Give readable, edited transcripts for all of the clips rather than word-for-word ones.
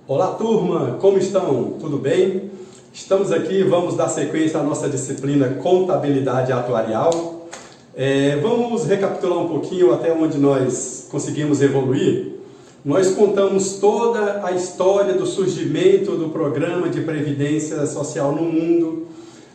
Olá turma, como estão? Tudo bem? Estamos aqui, vamos dar sequência à nossa disciplina Contabilidade Atuarial. Vamos recapitular um pouquinho até onde nós conseguimos evoluir. Nós contamos toda a história do surgimento do programa de previdência social no mundo,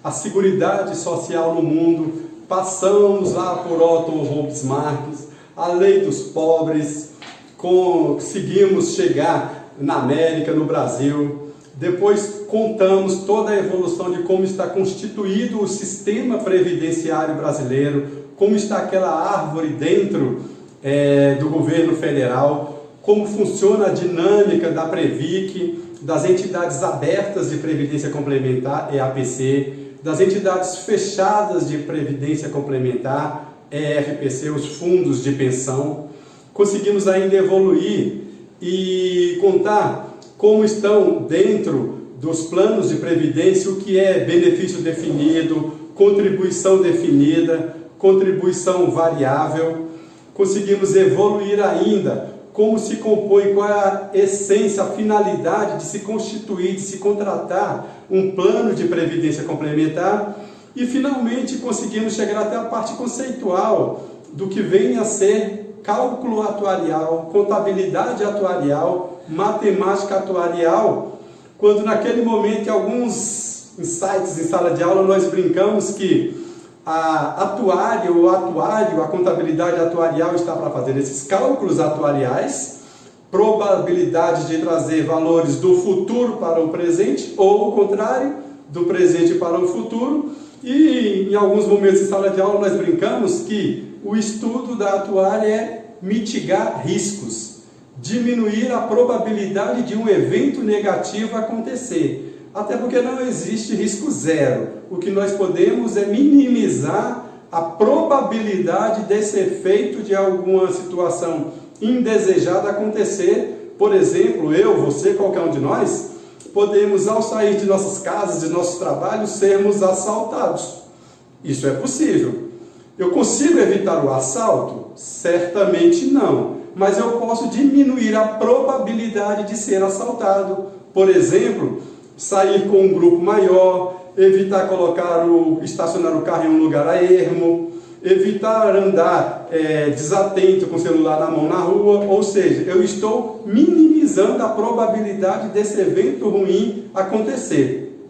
a Seguridade Social no mundo, passamos lá por Otto von Bismarck, a Lei dos Pobres, conseguimos chegar na América, no Brasil. Depois contamos toda a evolução de como está constituído o sistema previdenciário brasileiro, como está aquela árvore dentro do governo federal, como funciona a dinâmica da Previc, das entidades abertas de previdência complementar, EAPC, das entidades fechadas de previdência complementar, EFPC, os fundos de pensão. Conseguimos ainda evoluir e contar como estão dentro dos planos de previdência o que é benefício definido, contribuição definida, contribuição variável. Conseguimos evoluir ainda como se compõe, qual é a essência, a finalidade de se constituir, de se contratar um plano de previdência complementar. E finalmente conseguimos chegar até a parte conceitual do que vem a ser cálculo atuarial, contabilidade atuarial, matemática atuarial, quando naquele momento, em alguns insights em sala de aula, nós brincamos que a contabilidade atuarial está para fazer esses cálculos atuariais, probabilidade de trazer valores do futuro para o presente, ou o contrário, do presente para o futuro. E em alguns momentos em sala de aula nós brincamos que o estudo da atuária é mitigar riscos, diminuir a probabilidade de um evento negativo acontecer. Até porque não existe risco zero. O que nós podemos é minimizar a probabilidade desse efeito de alguma situação indesejada acontecer. Por exemplo, eu, você, qualquer um de nós, podemos, ao sair de nossas casas, de nossos trabalhos, sermos assaltados. Isso é possível. Eu consigo evitar o assalto? Certamente não. Mas eu posso diminuir a probabilidade de ser assaltado. Por exemplo, sair com um grupo maior, evitar estacionar o carro em um lugar a ermo, evitar andar desatento com o celular na mão na rua. Ou seja, eu estou minimizando a probabilidade desse evento ruim acontecer.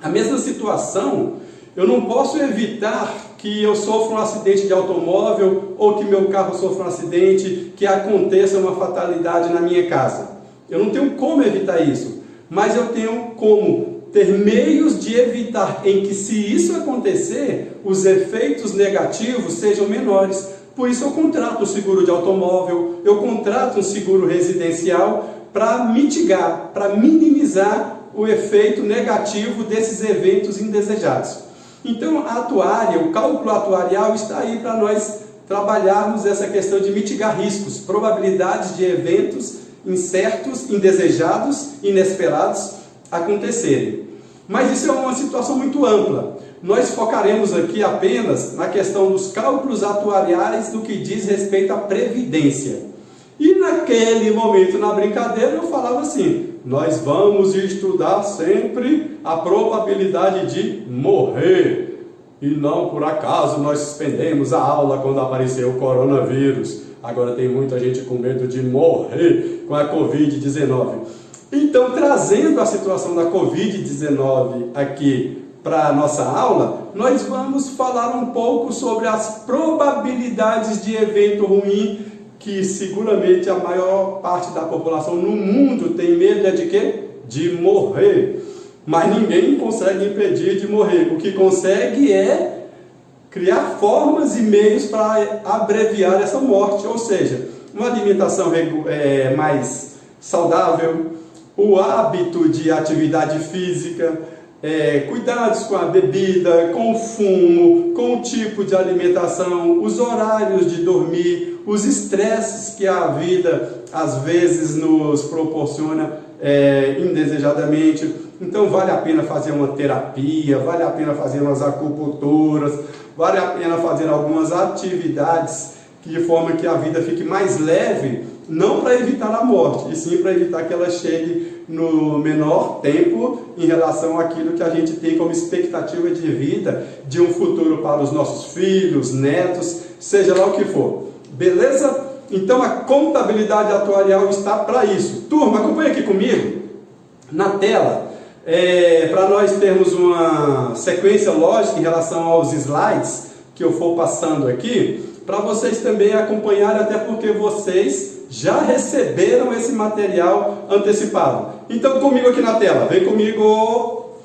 A mesma situação, eu não posso evitar que eu sofra um acidente de automóvel ou que meu carro sofra um acidente, que aconteça uma fatalidade na minha casa. Eu não tenho como evitar isso, mas eu tenho como ter meios de evitar em que, se isso acontecer, os efeitos negativos sejam menores. Por isso eu contrato um seguro de automóvel, eu contrato um seguro residencial para mitigar, para minimizar o efeito negativo desses eventos indesejados. Então, a atuária, o cálculo atuarial está aí para nós trabalharmos essa questão de mitigar riscos, probabilidades de eventos incertos, indesejados, inesperados acontecerem. Mas isso é uma situação muito ampla. Nós focaremos aqui apenas na questão dos cálculos atuariais do que diz respeito à previdência. E naquele momento, na brincadeira, eu falava assim: nós vamos estudar sempre a probabilidade de morrer. E não por acaso nós suspendemos a aula quando apareceu o coronavírus. Agora tem muita gente com medo de morrer com a Covid-19. Então, trazendo a situação da Covid-19 aqui para a nossa aula, nós vamos falar um pouco sobre as probabilidades de evento ruim, que seguramente a maior parte da população no mundo tem medo de quê? De morrer. Mas ninguém consegue impedir de morrer. O que consegue é criar formas e meios para abreviar essa morte, ou seja, uma alimentação mais saudável, o hábito de atividade física, cuidados com a bebida, com o fumo, com o tipo de alimentação, os horários de dormir, os estresses que a vida às vezes nos proporciona indesejadamente. Então vale a pena fazer uma terapia, vale a pena fazer umas acupunturas, vale a pena fazer algumas atividades de forma que a vida fique mais leve, não para evitar a morte, e sim para evitar que ela chegue no menor tempo em relação àquilo que a gente tem como expectativa de vida, de um futuro para os nossos filhos, netos, seja lá o que for. Beleza? Então a contabilidade atuarial está para isso. Turma, acompanha aqui comigo na tela, para nós termos uma sequência lógica em relação aos slides que eu for passando aqui, para vocês também acompanharem, até porque vocês já receberam esse material antecipado. Então comigo aqui na tela, vem comigo.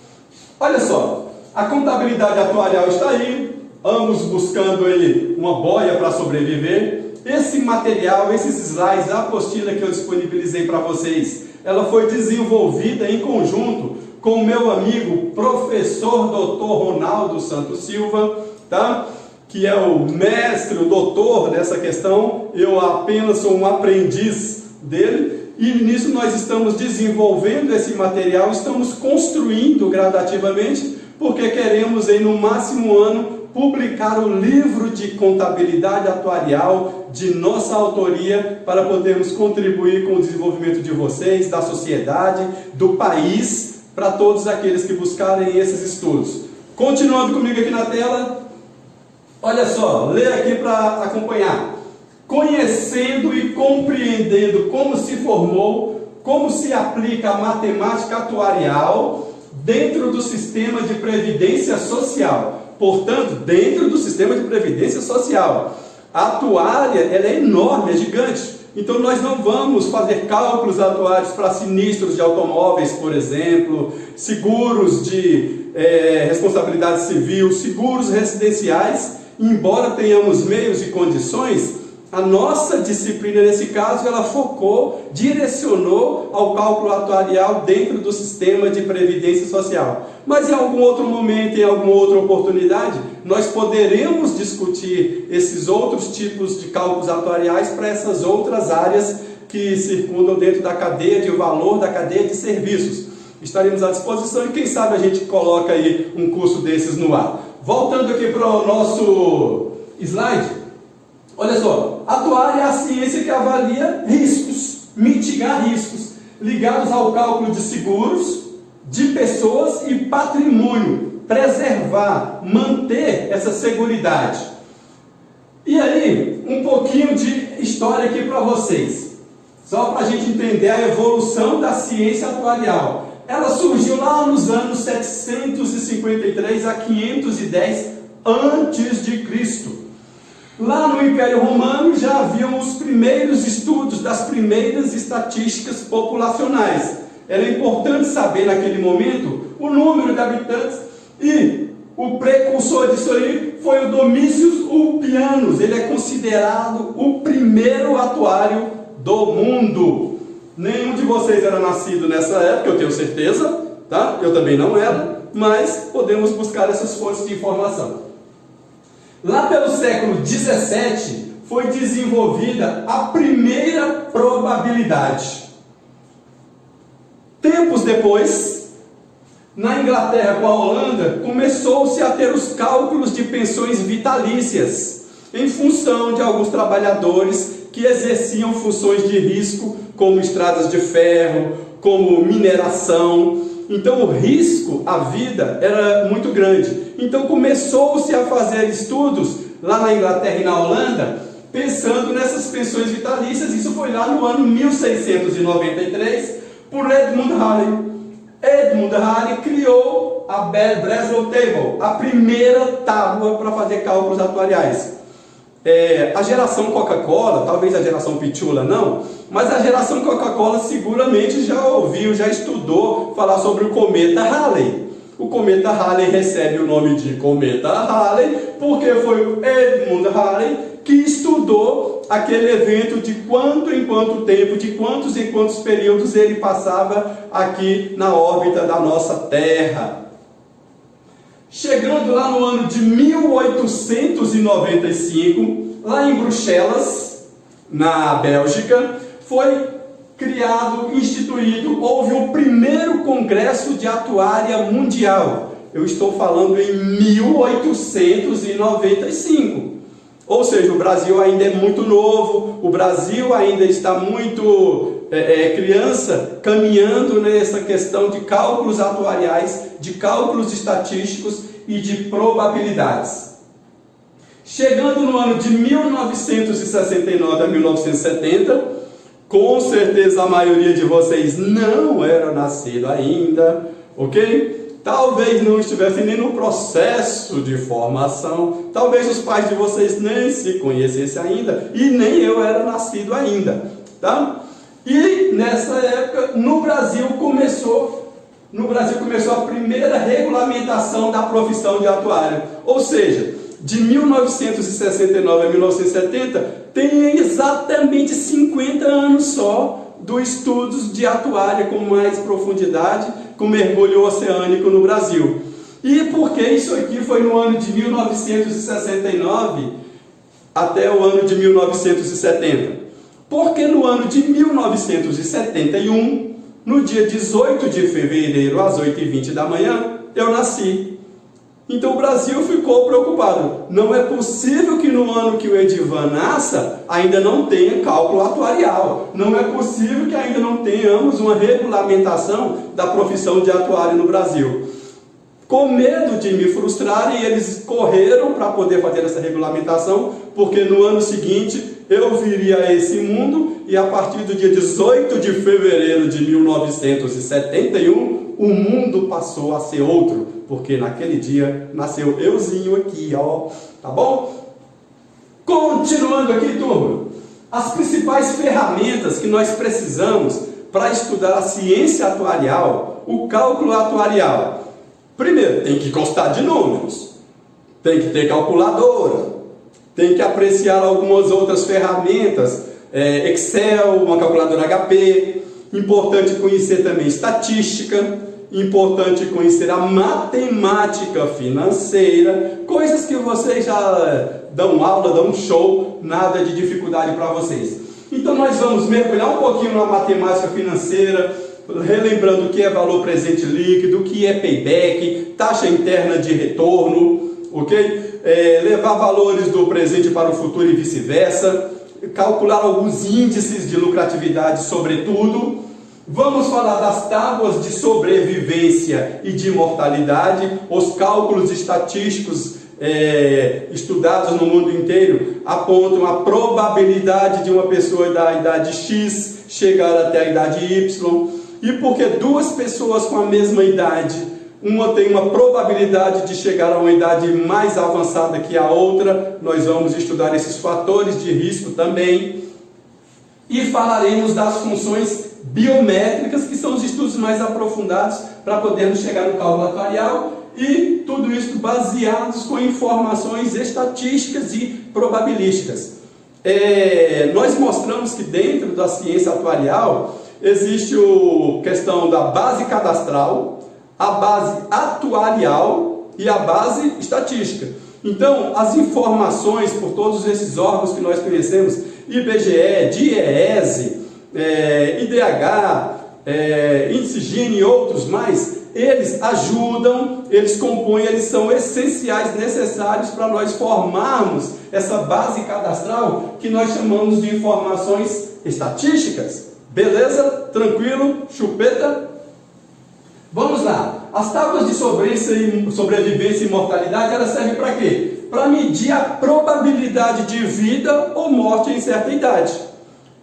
Olha só, a contabilidade atuarial está aí, ambos buscando aí uma boia para sobreviver. Esse material, esses slides, a apostila que eu disponibilizei para vocês, ela foi desenvolvida em conjunto com o meu amigo professor Dr. Ronaldo Santos Silva, tá? Que é o mestre, o doutor dessa questão. Eu apenas sou um aprendiz dele, e nisso nós estamos desenvolvendo esse material, estamos construindo gradativamente, porque queremos em no máximo ano publicar o livro de contabilidade atuarial de nossa autoria, para podermos contribuir com o desenvolvimento de vocês, da sociedade, do país, para todos aqueles que buscarem esses estudos. Continuando comigo aqui na tela, olha só, lê aqui para acompanhar. Conhecendo e compreendendo como se formou, como se aplica a matemática atuarial dentro do sistema de previdência social. Portanto, dentro do sistema de previdência social. A atuária, ela é enorme, é gigante. Então nós não vamos fazer cálculos atuários para sinistros de automóveis, por exemplo, seguros de responsabilidade civil, seguros residenciais. Embora tenhamos meios e condições, a nossa disciplina nesse caso, ela focou, direcionou ao cálculo atuarial dentro do sistema de previdência social. Mas em algum outro momento, em alguma outra oportunidade, nós poderemos discutir esses outros tipos de cálculos atuariais para essas outras áreas que circundam dentro da cadeia de valor, da cadeia de serviços. Estaremos à disposição e quem sabe a gente coloca aí um curso desses no ar. Voltando aqui para o nosso slide, olha só, atuária é a ciência que avalia riscos, mitigar riscos, ligados ao cálculo de seguros, de pessoas e patrimônio, preservar, manter essa seguridade. E aí, um pouquinho de história aqui para vocês, só para a gente entender a evolução da ciência atuarial. Ela surgiu lá nos anos 753 a 510 antes de Cristo. Lá no Império Romano já haviam os primeiros estudos das primeiras estatísticas populacionais. Era importante saber naquele momento o número de habitantes, e o precursor disso aí foi o Domitius Ulpianus. Ele é considerado o primeiro atuário do mundo. Nenhum de vocês era nascido nessa época, eu tenho certeza, tá? Eu também não era, mas podemos buscar essas fontes de informação. Lá pelo século XVII foi desenvolvida a primeira probabilidade. Tempos depois, na Inglaterra com a Holanda, começou-se a ter os cálculos de pensões vitalícias, em função de alguns trabalhadores que exerciam funções de risco, como estradas de ferro, como mineração. Então o risco à vida era muito grande. Então começou-se a fazer estudos lá na Inglaterra e na Holanda, pensando nessas pensões vitalícias. Isso foi lá no ano 1693, por Edmund Halley. Edmund Halley criou a Breslow Table, a primeira tábua para fazer cálculos atuariais. A geração Coca-Cola, talvez a geração Pichula não, mas a geração Coca-Cola seguramente já ouviu, já estudou falar sobre o cometa Halley. O cometa Halley recebe o nome de cometa Halley porque foi o Edmund Halley que estudou aquele evento de quanto em quanto tempo, de quantos em quantos períodos ele passava aqui na órbita da nossa Terra. Chegando lá no ano de 1895, lá em Bruxelas, na Bélgica, foi criado, instituído, houve o primeiro Congresso de Atuária Mundial. Eu estou falando em 1895. Ou seja, o Brasil ainda é muito novo, o Brasil ainda está muito criança, caminhando nessa questão de cálculos atuariais, de cálculos estatísticos e de probabilidades. Chegando no ano de 1969 a 1970, com certeza a maioria de vocês não era nascido ainda, ok? Talvez não estivessem nem no processo de formação, talvez os pais de vocês nem se conhecessem ainda, e nem eu era nascido ainda, tá? E nessa época, no Brasil começou a primeira regulamentação da profissão de atuário, ou seja, de 1969 a 1970, tem exatamente 50 anos só do estudos de atuária com mais profundidade, com mergulho oceânico no Brasil. E por que isso aqui foi no ano de 1969 até o ano de 1970? Porque no ano de 1971, no dia 18 de fevereiro, às 8h20 da manhã, eu nasci. Então o Brasil ficou preocupado. Não é possível que no ano que o Edivan nasça, ainda não tenha cálculo atuarial. Não é possível que ainda não tenhamos uma regulamentação da profissão de atuário no Brasil. Com medo de me frustrarem, eles correram para poder fazer essa regulamentação, porque no ano seguinte eu viria a esse mundo e a partir do dia 18 de fevereiro de 1971, o mundo passou a ser outro, porque naquele dia nasceu euzinho aqui, ó, tá bom? Continuando aqui, turma, as principais ferramentas que nós precisamos para estudar a ciência atuarial, o cálculo atuarial. Primeiro, tem que gostar de números, tem que ter calculadora, tem que apreciar algumas outras ferramentas, Excel, uma calculadora HP, importante conhecer também estatística, importante conhecer a matemática financeira, coisas que vocês já dão aula, dão show, nada de dificuldade para vocês. Então nós vamos mergulhar um pouquinho na matemática financeira, relembrando o que é valor presente líquido, o que é payback, taxa interna de retorno, ok? Levar valores do presente para o futuro e vice-versa, calcular alguns índices de lucratividade, sobretudo. Vamos falar das tábuas de sobrevivência e de mortalidade, os cálculos estatísticos estudados no mundo inteiro apontam a probabilidade de uma pessoa da idade X chegar até a idade Y, e porque duas pessoas com a mesma idade, uma tem uma probabilidade de chegar a uma idade mais avançada que a outra, nós vamos estudar esses fatores de risco também, e falaremos das funções biométricas, que são os estudos mais aprofundados para podermos chegar no cálculo atuarial, e tudo isso baseados com informações estatísticas e probabilísticas. Nós mostramos que dentro da ciência atuarial existe a questão da base cadastral, a base atuarial e a base estatística. Então, as informações por todos esses órgãos que nós conhecemos, IBGE, DIEESE, IDH, Índice Gini e outros mais, eles ajudam, eles compõem, eles são essenciais, necessários para nós formarmos essa base cadastral que nós chamamos de informações estatísticas. Beleza? Tranquilo? Chupeta? Vamos lá. As tábuas de sobrevivência e mortalidade, elas servem para quê? Para medir a probabilidade de vida ou morte em certa idade.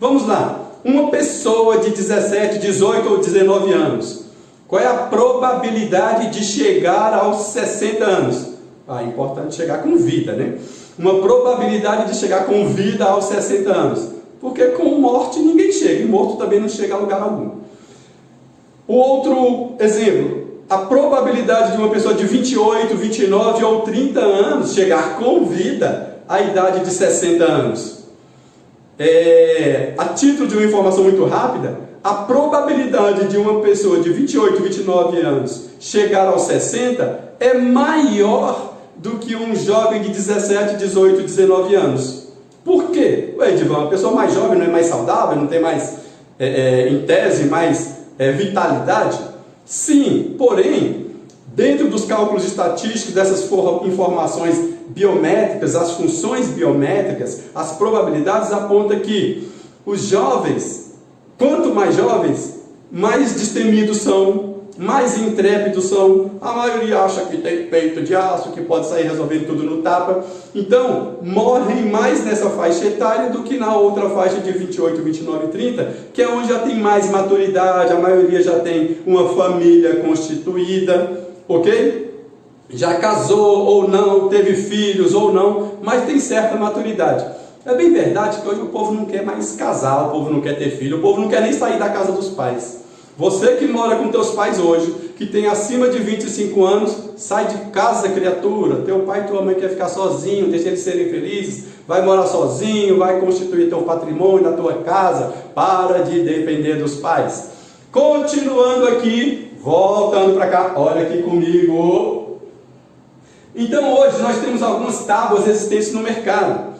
Vamos lá. Uma pessoa de 17, 18 ou 19 anos, qual é a probabilidade de chegar aos 60 anos? É importante chegar com vida, né? Uma probabilidade de chegar com vida aos 60 anos. Porque com morte ninguém chega, e morto também não chega a lugar algum. O outro exemplo, a probabilidade de uma pessoa de 28, 29 ou 30 anos chegar com vida à idade de 60 anos. A título de uma informação muito rápida, a probabilidade de uma pessoa de 28, 29 anos chegar aos 60 é maior do que um jovem de 17, 18, 19 anos. Por quê? Edivan, uma pessoa mais jovem não é mais saudável, não tem mais, em tese, mais vitalidade? Sim, porém, Dentro dos cálculos estatísticos, dessas informações biométricas, as funções biométricas, as probabilidades apontam que os jovens, quanto mais jovens, mais destemidos são, mais intrépidos são. A maioria acha que tem peito de aço, que pode sair resolvendo tudo no tapa. Então, morrem mais nessa faixa etária do que na outra faixa de 28, 29 e 30, que é onde já tem mais maturidade, a maioria já tem uma família constituída, ok? Já casou ou não, teve filhos ou não, mas tem certa maturidade. É bem verdade que hoje o povo não quer mais casar, o povo não quer ter filho, o povo não quer nem sair da casa dos pais. Você que mora com teus pais hoje, que tem acima de 25 anos, sai de casa, criatura. Teu pai e tua mãe quer ficar sozinho, deixa eles serem felizes, vai morar sozinho, vai constituir teu patrimônio na tua casa, para de depender dos pais. Continuando aqui, voltando para cá, olha aqui comigo. Então hoje nós temos algumas tábuas existentes no mercado,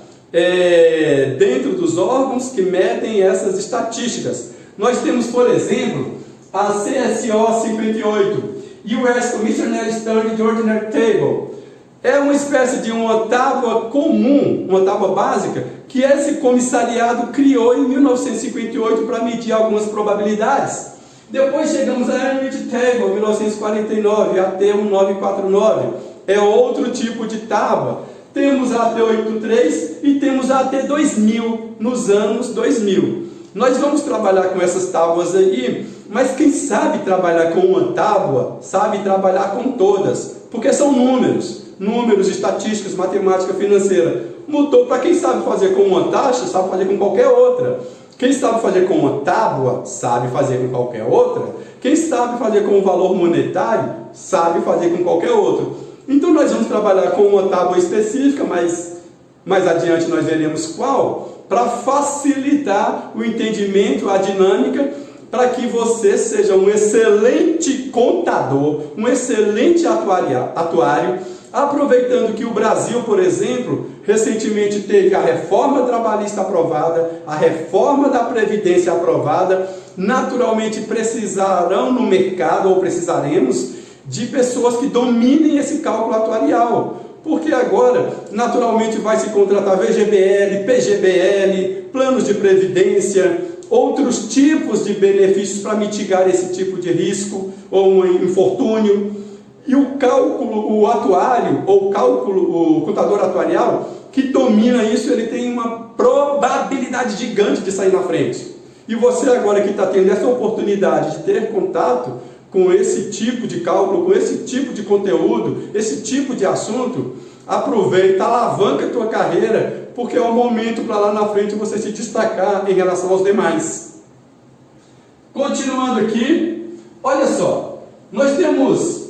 dentro dos órgãos que medem essas estatísticas. Nós temos, por exemplo, a CSO 58, US Commissioner Study Ordinary Table. É uma espécie de uma tábua comum, uma tábua básica, que esse comissariado criou em 1958 para medir algumas probabilidades. Depois chegamos a Hermit Table, 1949, AT 1949. É outro tipo de tábua. Temos a AT 83 e temos a AT 2000, nos anos 2000. Nós vamos trabalhar com essas tábuas aí, mas quem sabe trabalhar com uma tábua, sabe trabalhar com todas, porque são números estatísticos, matemática financeira. Mudou para quem sabe fazer com uma taxa, sabe fazer com qualquer outra. Quem sabe fazer com uma tábua, sabe fazer com qualquer outra. Quem sabe fazer com um valor monetário, sabe fazer com qualquer outro. Então nós vamos trabalhar com uma tábua específica, mas mais adiante nós veremos qual, para facilitar o entendimento, a dinâmica, para que você seja um excelente contador, um excelente atuário, aproveitando que o Brasil, por exemplo, recentemente teve a reforma trabalhista aprovada, a reforma da Previdência aprovada. Naturalmente precisarão no mercado, ou precisaremos, de pessoas que dominem esse cálculo atuarial. Porque agora, naturalmente, vai se contratar VGBL, PGBL, planos de previdência, outros tipos de benefícios para mitigar esse tipo de risco ou um infortúnio. E o cálculo, o atuário, ou o contador atuarial, que domina isso, ele tem uma probabilidade gigante de sair na frente. E você agora que está tendo essa oportunidade de ter contato com esse tipo de cálculo, com esse tipo de conteúdo, esse tipo de assunto, aproveita, alavanca a tua carreira, porque é o momento para lá na frente você se destacar em relação aos demais. Continuando aqui, olha só, nós temos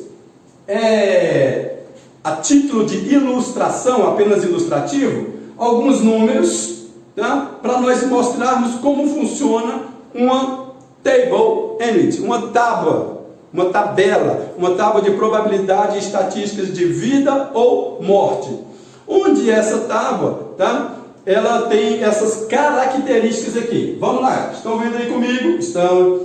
a título de ilustração, apenas ilustrativo, alguns números, tá? Para nós mostrarmos como funciona uma table unit, uma tábua, uma tabela, uma tábua de probabilidade e estatísticas de vida ou morte. Onde essa tábua, tá? Ela tem essas características aqui. Vamos lá, estão vendo aí comigo? Estão.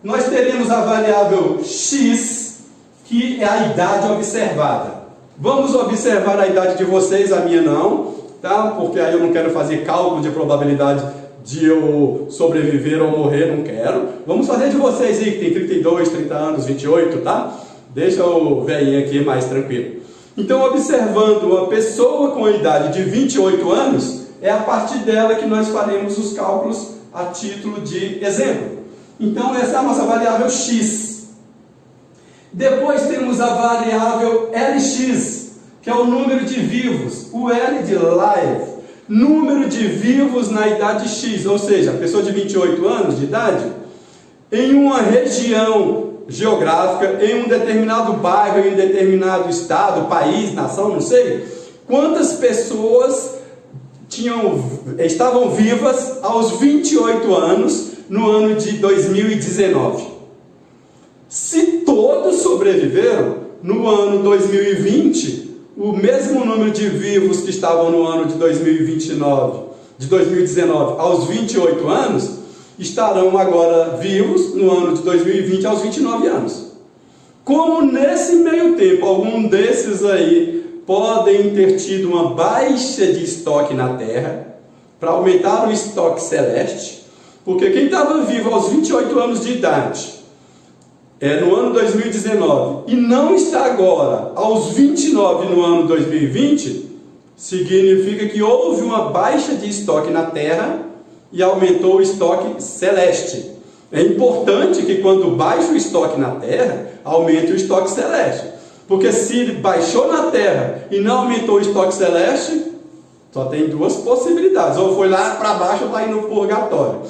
Nós teremos a variável x, que é a idade observada. Vamos observar a idade de vocês, a minha não, tá? Porque aí eu não quero fazer cálculo de probabilidade de eu sobreviver ou morrer, não quero. Vamos fazer de vocês aí, que tem 32, 30 anos, 28, tá? Deixa o velhinho aqui mais tranquilo. Então, observando uma pessoa com a idade de 28 anos, é a partir dela que nós faremos os cálculos a título de exemplo. Então, essa é a nossa variável x. Depois temos a variável Lx, que é o número de vivos, o L de live, número de vivos na idade X, ou seja, a pessoa de 28 anos de idade, em uma região geográfica, em um determinado bairro, em um determinado estado, país, nação, não sei, quantas pessoas estavam vivas aos 28 anos no ano de 2019. Se todos sobreviveram, no ano 2020, o mesmo número de vivos que estavam no ano de 2019 aos 28 anos, estarão agora vivos no ano de 2020 aos 29 anos. Como nesse meio tempo, algum desses aí podem ter tido uma baixa de estoque na Terra, para aumentar o estoque celeste, porque quem estava vivo aos 28 anos de idade, no ano 2019, e não está agora aos 29 no ano 2020, significa que houve uma baixa de estoque na Terra e aumentou o estoque celeste. É importante que quando baixa o estoque na Terra, aumente o estoque celeste. Porque se baixou na Terra e não aumentou o estoque celeste, só tem duas possibilidades. Ou foi lá para baixo ou está indo no purgatório.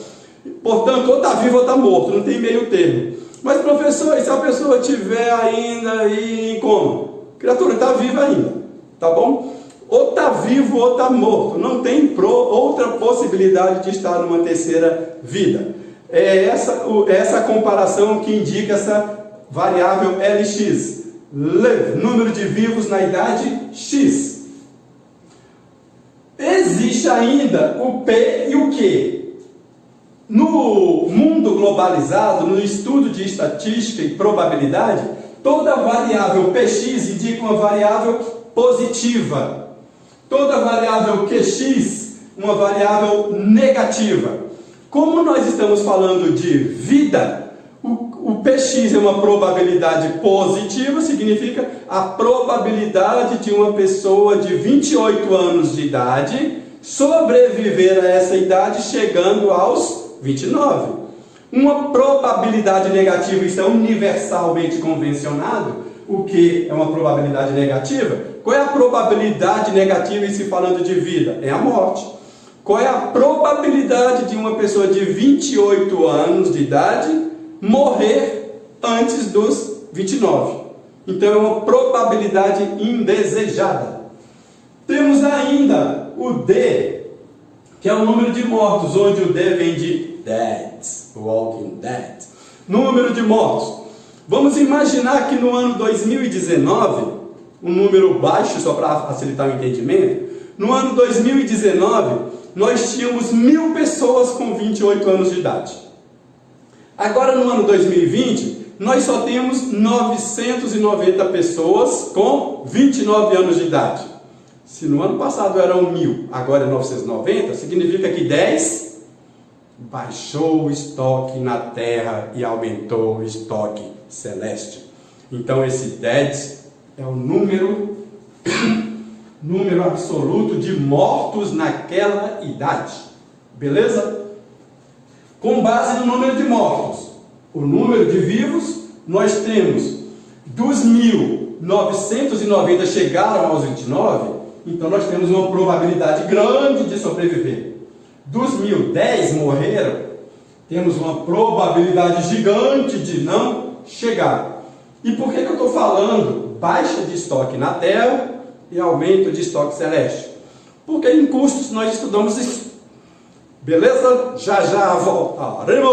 Portanto, ou está vivo ou está morto, não tem meio termo. Mas professor, e se a pessoa estiver ainda aí em coma? Criatura, está viva ainda, tá bom? Ou está vivo ou está morto. Não tem outra possibilidade de estar numa terceira vida. É essa comparação que indica essa variável LX. Número de vivos na idade X. Existe ainda o P e o Q. No mundo globalizado, no estudo de estatística e probabilidade, toda variável PX indica uma variável positiva. Toda variável QX, uma variável negativa. Como nós estamos falando de vida, o PX é uma probabilidade positiva, significa a probabilidade de uma pessoa de 28 anos de idade sobreviver a essa idade chegando aos 29. Uma probabilidade negativa, isso é universalmente convencionado. O que é uma probabilidade negativa? Qual é a probabilidade negativa em se falando de vida? É a morte. Qual é a probabilidade de uma pessoa de 28 anos de idade morrer antes dos 29? Então é uma probabilidade indesejada. Temos ainda o D, que é o número de mortos, onde o D vem de dead, walking dead. Número de mortos. Vamos imaginar que no ano 2019, um número baixo, só para facilitar o entendimento, no ano 2019, nós tínhamos 1000 pessoas com 28 anos de idade. Agora, no ano 2020, nós só temos 990 pessoas com 29 anos de idade. Se no ano passado eram 1000, agora é 990, significa que 10 baixou o estoque na Terra e aumentou o estoque celeste. Então, esse 10 é o número absoluto de mortos naquela idade. Beleza? Com base no número de mortos, o número de vivos, nós temos dos 1990 chegaram aos 29, então nós temos uma probabilidade grande de sobreviver. Dos 1010 morreram, temos uma probabilidade gigante de não chegar. E por que eu estou falando baixa de estoque na Terra e aumento de estoque celeste? Porque em cursos nós estudamos isso. Beleza? Já já voltaremos!